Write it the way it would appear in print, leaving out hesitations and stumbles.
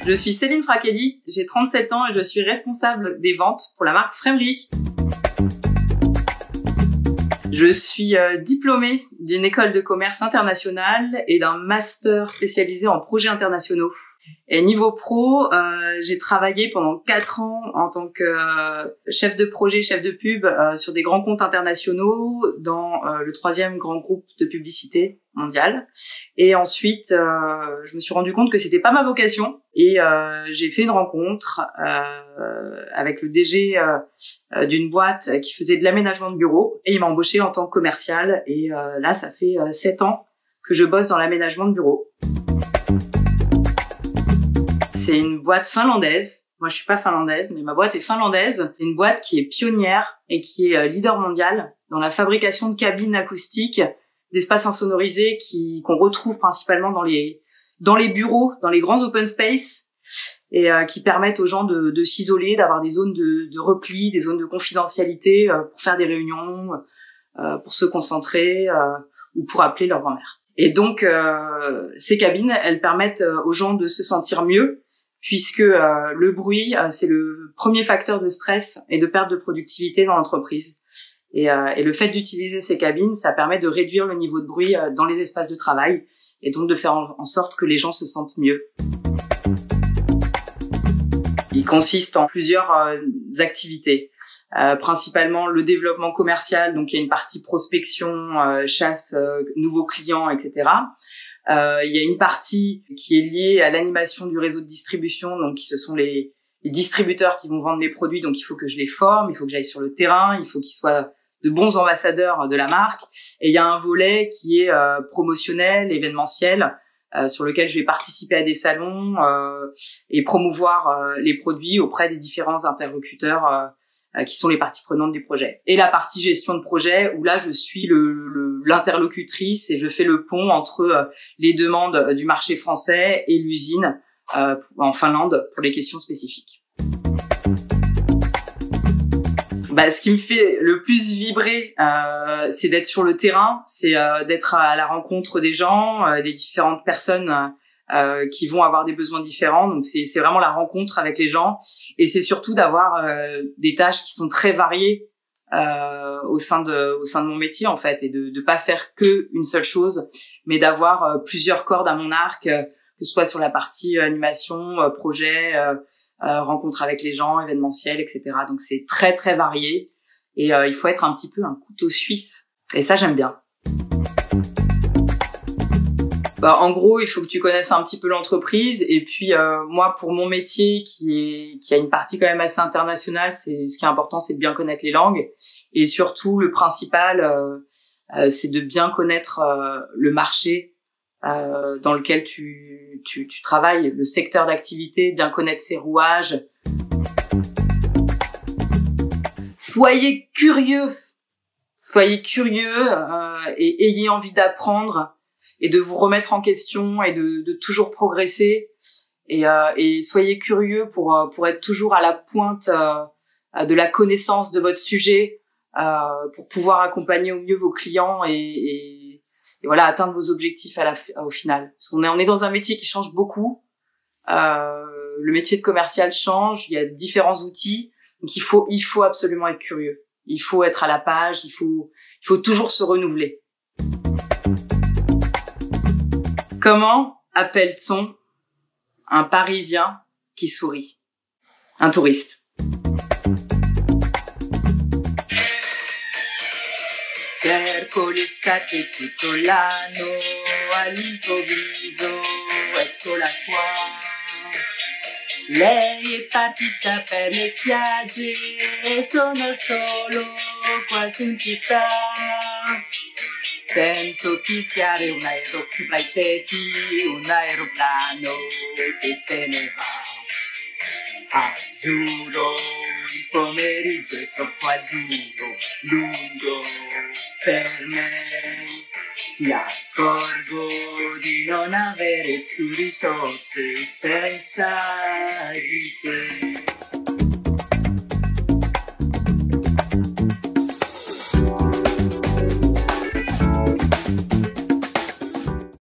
Je suis Céline Frachelli, j'ai 37 ans et je suis responsable des ventes pour la marque Framery. Je suis diplômée d'une école de commerce internationale et d'un master spécialisé en projets internationaux. Et niveau pro, j'ai travaillé pendant 4 ans en tant que chef de projet, chef de pub sur des grands comptes internationaux dans le 3e grand groupe de publicité mondial. Et ensuite, je me suis rendu compte que c'était pas ma vocation et j'ai fait une rencontre avec le DG d'une boîte qui faisait de l'aménagement de bureaux et il m'a embauché en tant que commercial. Et là, ça fait 7 ans que je bosse dans l'aménagement de bureaux. C'est une boîte finlandaise. Moi, je suis pas finlandaise, mais ma boîte est finlandaise. C'est une boîte qui est pionnière et qui est leader mondial dans la fabrication de cabines acoustiques, d'espaces insonorisés qu'on retrouve principalement dans les bureaux, dans les grands open space et qui permettent aux gens de s'isoler, d'avoir des zones de repli, des zones de confidentialité pour faire des réunions, pour se concentrer ou pour appeler leur grand-mère. Et donc, ces cabines, elles permettent aux gens de se sentir mieux puisque le bruit, c'est le premier facteur de stress et de perte de productivité dans l'entreprise. Et le fait d'utiliser ces cabines, ça permet de réduire le niveau de bruit dans les espaces de travail et donc de faire en sorte que les gens se sentent mieux. Il consiste en plusieurs activités, principalement le développement commercial, donc il y a une partie prospection, chasse, nouveaux clients, etc. Il y a une partie qui est liée à l'animation du réseau de distribution, donc ce sont les distributeurs qui vont vendre mes produits, donc il faut que je les forme, il faut que j'aille sur le terrain, il faut qu'ils soient de bons ambassadeurs de la marque. Et il y a un volet qui est promotionnel, événementiel, sur lequel je vais participer à des salons et promouvoir les produits auprès des différents interlocuteurs qui sont les parties prenantes du projet. Et la partie gestion de projet, où là, je suis l'interlocutrice et je fais le pont entre les demandes du marché français et l'usine en Finlande pour les questions spécifiques. Ce qui me fait le plus vibrer, c'est d'être sur le terrain, c'est d'être à la rencontre des gens, des différentes personnes qui vont avoir des besoins différents. Donc c'est vraiment la rencontre avec les gens et c'est surtout d'avoir des tâches qui sont très variées au sein de mon métier en fait et de pas faire que une seule chose, mais d'avoir plusieurs cordes à mon arc, que ce soit sur la partie animation, projet, rencontre avec les gens, événementiel, etc. Donc c'est très très varié et il faut être un petit peu un couteau suisse et ça j'aime bien. En gros, il faut que tu connaisses un petit peu l'entreprise et puis moi pour mon métier qui a une partie quand même assez internationale, ce qui est important, c'est de bien connaître les langues et surtout le principal c'est de bien connaître le marché dans lequel tu travailles, le secteur d'activité, bien connaître ses rouages. Soyez curieux et ayez envie d'apprendre et de vous remettre en question et de toujours progresser et soyez curieux pour être toujours à la pointe de la connaissance de votre sujet pour pouvoir accompagner au mieux vos clients et voilà atteindre vos objectifs au final parce qu'on est dans un métier qui change beaucoup, le métier de commercial change, il y a différents outils donc il faut absolument être curieux, il faut être à la page, il faut toujours se renouveler. Comment appelle-t-on un Parisien qui sourit? Un touriste. Cerco l'estate tutto l'anno, all'improvviso eccola qua. Lei è partita per le spiagge e sono solo qua in città. Sento fischiare un aereo sopra i tetti, un aeroplano che se ne va. Azzurro, il pomeriggio è troppo azzurro, lungo per me. Mi accorgo di non avere più risorse senza di te.